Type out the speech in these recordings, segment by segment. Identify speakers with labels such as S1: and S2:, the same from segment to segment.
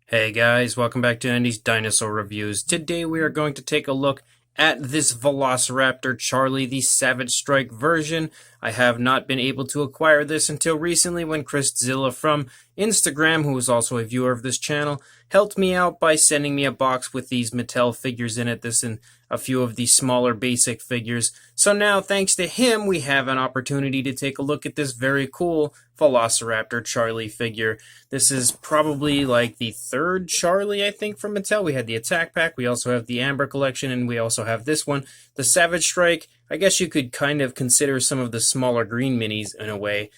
S1: Hey guys, welcome back to Andy's Dinosaur Reviews. Today we are going to take a look at this Velociraptor Charlie, the Savage Strike version. I have not been able to acquire this until recently when Chriszilla from Instagram, who is also a viewer of this channel, helped me out by sending me a box with these Mattel figures in it, this and a few of the smaller basic figures. So now, thanks to him, we have an opportunity to take a look at this very cool Velociraptor Charlie figure. This is probably like the third Charlie, I think, from Mattel. We had the Attack Pack, we also have the Amber Collection, and we also have this one, the Savage Strike. I guess you could kind of consider some of the smaller green minis in a way,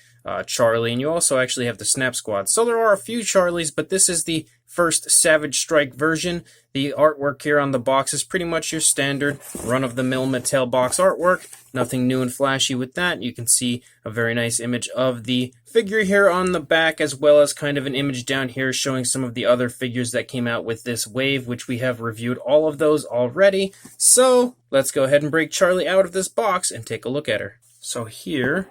S1: Charlie, and you also actually have the Snap Squad. So there are a few Charlies, but this is the first Savage Strike version. The artwork here on the box is pretty much your standard run-of-the-mill Mattel box artwork. Nothing new and flashy with that. You can see a very nice image of the figure here on the back, as well as kind of an image down here showing some of the other figures that came out with this wave, which we have reviewed all of those already. So let's go ahead and break Charlie out of this box and take a look at her. So here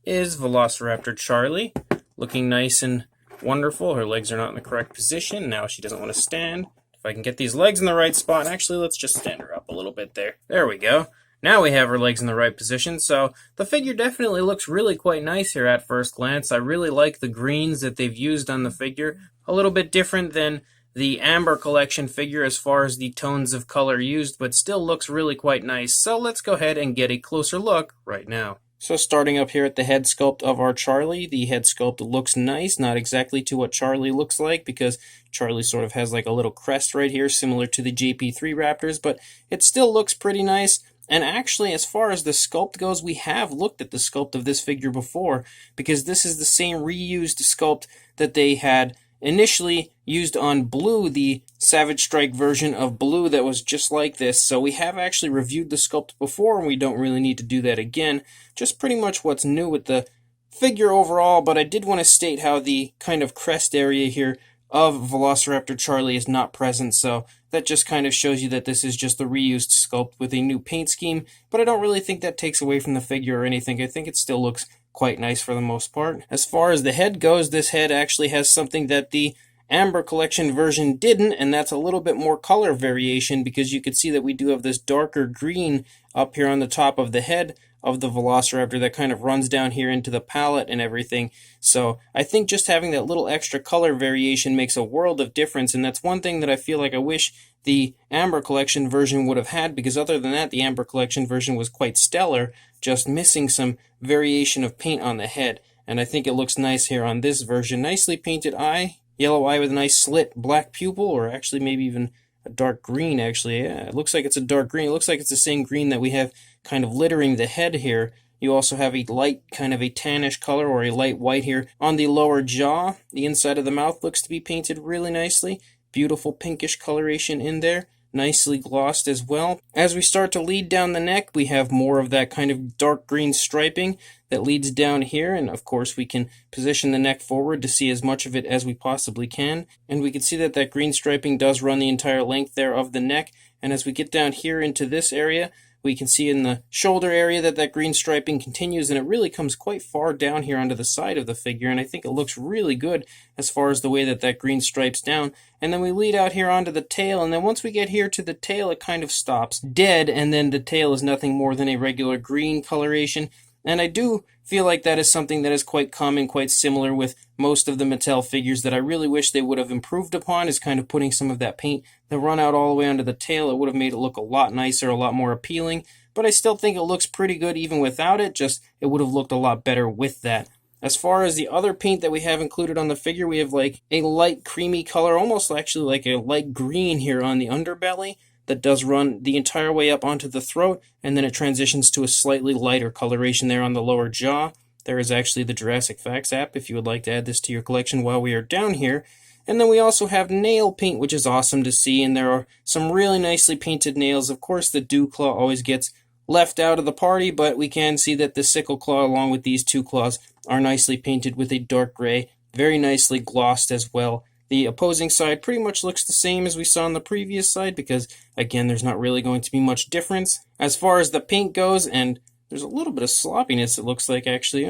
S1: is Velociraptor Charlie, looking nice and wonderful. Her legs are not in the correct position. Now she doesn't want to stand. If I can get these legs in the right spot, actually, let's just stand her up a little bit there. There we go. Now we have her legs in the right position, so the figure definitely looks really quite nice here at first glance. I really like the greens that they've used on the figure. A little bit different than the Amber Collection figure as far as the tones of color used, but still looks really quite nice. So let's go ahead and get a closer look right now. So starting up here at the head sculpt of our Charlie, the head sculpt looks nice, not exactly to what Charlie looks like, because Charlie sort of has like a little crest right here, similar to the JP3 Raptors, but it still looks pretty nice. And actually, as far as the sculpt goes, we have looked at the sculpt of this figure before, because this is the same reused sculpt that they had initially used on Blue, the Savage Strike version of Blue that was just like this. So we have actually reviewed the sculpt before, and we don't really need to do that again. Just pretty much what's new with the figure overall, but I did want to state how the kind of crest area here of Velociraptor Charlie is not present, so that just kind of shows you that this is just the reused sculpt with a new paint scheme, but I don't really think that takes away from the figure or anything. I think it still looks quite nice for the most part. As far as the head goes, this head actually has something that the Amber Collection version didn't, and that's a little bit more color variation, because you can see that we do have this darker green up here on the top of the head of the Velociraptor that kind of runs down here into the palette and everything. So I think just having that little extra color variation makes a world of difference, and that's one thing that I feel like I wish the Amber Collection version would have had, because other than that, the Amber Collection version was quite stellar, just missing some variation of paint on the head. And I think it looks nice here on this version. Nicely painted eye, yellow eye with a nice slit black pupil, or actually maybe even a dark green, actually. Yeah, it looks like it's a dark green. It looks like it's the same green that we have kind of littering the head here. You also have a light, kind of a tannish color, or a light white here on the lower jaw. The inside of the mouth looks to be painted really nicely. Beautiful pinkish coloration in there. Nicely glossed as well. As we start to lead down the neck, we have more of that kind of dark green striping that leads down here, and of course we can position the neck forward to see as much of it as we possibly can, and we can see that that green striping does run the entire length there of the neck. And as we get down here into this area, we can see in the shoulder area that that green striping continues, and it really comes quite far down here onto the side of the figure, and I think it looks really good as far as the way that that green stripes down. And then we lead out here onto the tail, and then once we get here to the tail, it kind of stops dead, and then the tail is nothing more than a regular green coloration. And I do feel like that is something that is quite common, quite similar with most of the Mattel figures that I really wish they would have improved upon, is kind of putting some of that paint that run out all the way onto the tail. It would have made it look a lot nicer, a lot more appealing, but I still think it looks pretty good even without it, just it would have looked a lot better with that. As far as the other paint that we have included on the figure, we have like a light creamy color, almost actually like a light green here on the underbelly, that does run the entire way up onto the throat, and then it transitions to a slightly lighter coloration there on the lower jaw. There is actually the Jurassic Facts app if you would like to add this to your collection while we are down here. And then we also have nail paint, which is awesome to see, and there are some really nicely painted nails. Of course, the dew claw always gets left out of the party, but we can see that the sickle claw along with these two claws are nicely painted with a dark gray, very nicely glossed as well. The opposing side pretty much looks the same as we saw on the previous side, because again, there's not really going to be much difference. As far as the paint goes, and there's a little bit of sloppiness, it looks like, actually.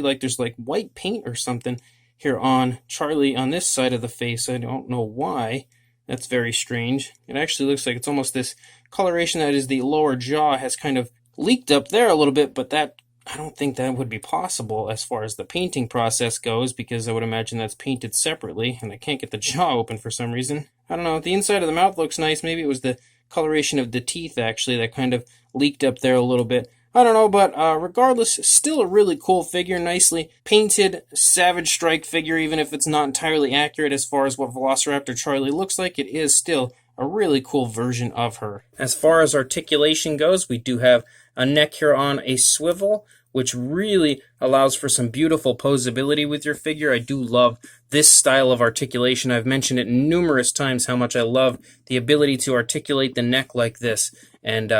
S1: Like there's like white paint or something here on Charlie on this side of the face. I don't know why. That's very strange. It actually looks like it's almost this coloration that is the lower jaw has kind of leaked up there a little bit, but that I don't think that would be possible as far as the painting process goes, because I would imagine that's painted separately, and I can't get the jaw open for some reason. I don't know, the inside of the mouth looks nice. Maybe it was the coloration of the teeth, actually, that kind of leaked up there a little bit. I don't know, but regardless, still a really cool figure, nicely painted Savage Strike figure, even if it's not entirely accurate as far as what Velociraptor Charlie looks like. It is still a really cool version of her. As far as articulation goes, we do have a neck here on a swivel, which really allows for some beautiful posability with your figure. I do love this style of articulation. I've mentioned it numerous times how much I love the ability to articulate the neck like this. And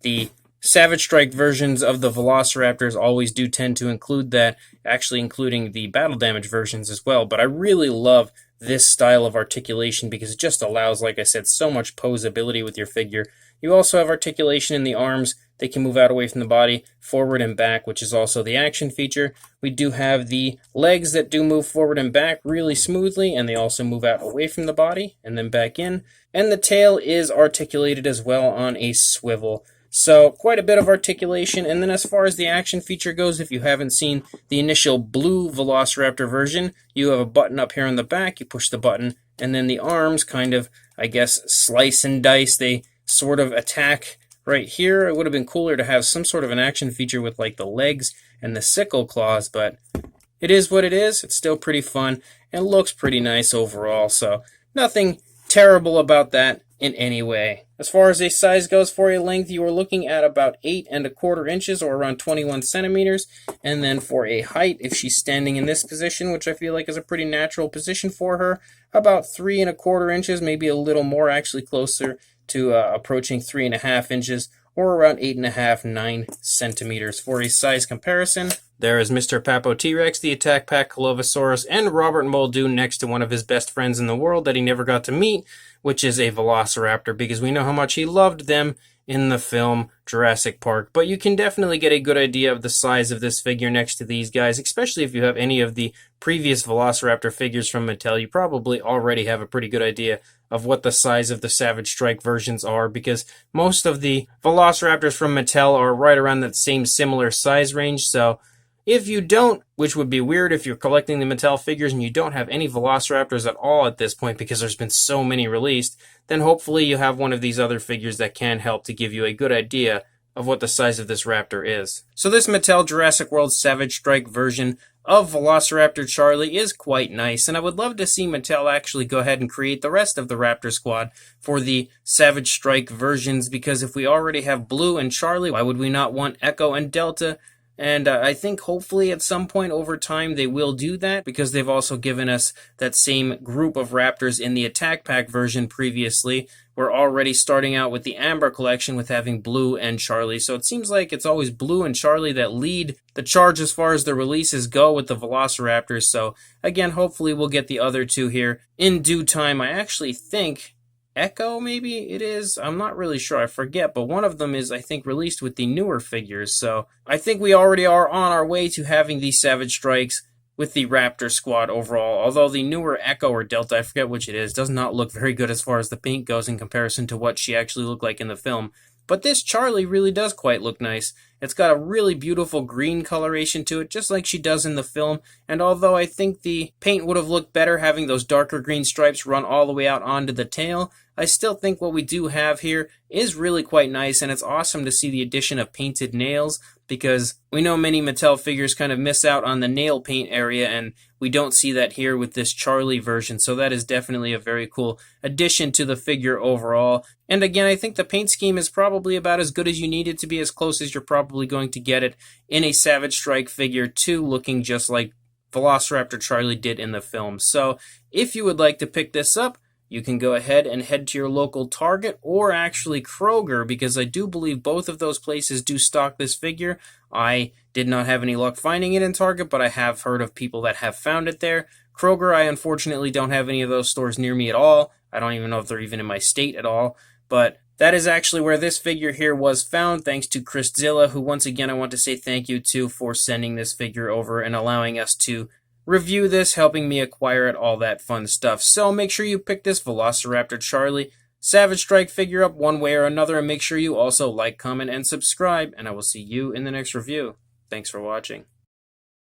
S1: the Savage Strike versions of the Velociraptors always do tend to include that, actually including the battle damage versions as well. But I really love this style of articulation because it just allows, like I said, so much posability with your figure. You also have articulation in the arms. They can move out away from the body, forward and back, which is also the action feature. We do have the legs that do move forward and back really smoothly, and they also move out away from the body and then back in. And the tail is articulated as well on a swivel. So quite a bit of articulation. And then as far as the action feature goes, if you haven't seen the initial blue Velociraptor version, you have a button up here on the back. You push the button, and then the arms kind of, I guess, slice and dice. They sort of attack right here. It would have been cooler to have some sort of an action feature with like the legs and the sickle claws, but it is what it is. It's still pretty fun and looks pretty nice overall. So nothing terrible about that in any way. As far as a size goes, for a length, you are looking at about 8¼ inches or around 21 centimeters. And then for a height, if she's standing in this position, which I feel like is a pretty natural position for her, about 3¼ inches, maybe a little more, actually closer to approaching 3½ inches, or around 8½, 9 centimeters. For a size comparison, there is Mr. Papo T-Rex, the Attack Pack Colovosaurus, and Robert Muldoon next to one of his best friends in the world that he never got to meet, which is a Velociraptor, because we know how much he loved them in the film Jurassic Park. But you can definitely get a good idea of the size of this figure next to these guys, especially if you have any of the previous Velociraptor figures from Mattel. You probably already have a pretty good idea of what the size of the Savage Strike versions are, because most of the Velociraptors from Mattel are right around that same similar size range. So if you don't, which would be weird if you're collecting the Mattel figures and you don't have any Velociraptors at all at this point because there's been so many released, then hopefully you have one of these other figures that can help to give you a good idea of what the size of this raptor is. So this Mattel Jurassic World Savage Strike version of Velociraptor Charlie is quite nice, and I would love to see Mattel actually go ahead and create the rest of the Raptor squad for the Savage Strike versions, because if we already have Blue and Charlie, why would we not want Echo and Delta? And I think hopefully at some point over time they will do that, because they've also given us that same group of Raptors in the Attack Pack version previously. We're already starting out with the Amber collection with having Blue and Charlie. So it seems like it's always Blue and Charlie that lead the charge as far as the releases go with the Velociraptors. So again, hopefully we'll get the other two here in due time. I actually think Echo, maybe it is. I'm not really sure. I forget. But one of them is, I think, released with the newer figures. So I think we already are on our way to having these Savage Strikes with the Raptor squad overall. Although the newer Echo or Delta, I forget which it is, does not look very good as far as the paint goes in comparison to what she actually looked like in the film. But this Charlie really does quite look nice. It's got a really beautiful green coloration to it, just like she does in the film. And although I think the paint would have looked better having those darker green stripes run all the way out onto the tail, I still think what we do have here is really quite nice, and it's awesome to see the addition of painted nails, because we know many Mattel figures kind of miss out on the nail paint area, and we don't see that here with this Charlie version, so that is definitely a very cool addition to the figure overall. And again, I think the paint scheme is probably about as good as you need it to be, as close as you're probably going to get it in a Savage Strike figure too, looking just like Velociraptor Charlie did in the film. So if you would like to pick this up, you can go ahead and head to your local Target, or actually Kroger, because I do believe both of those places do stock this figure. I did not have any luck finding it in Target, but I have heard of people that have found it there. Kroger, I unfortunately don't have any of those stores near me at all. I don't even know if they're even in my state at all. But that is actually where this figure here was found, thanks to Chriszilla, who once again I want to say thank you to for sending this figure over and allowing us to review this, helping me acquire it, all that fun stuff. So make sure you pick this Velociraptor Charlie Savage Strike figure up one way or another, and make sure you also like, comment, and subscribe, and I will see you in the next review. Thanks for watching.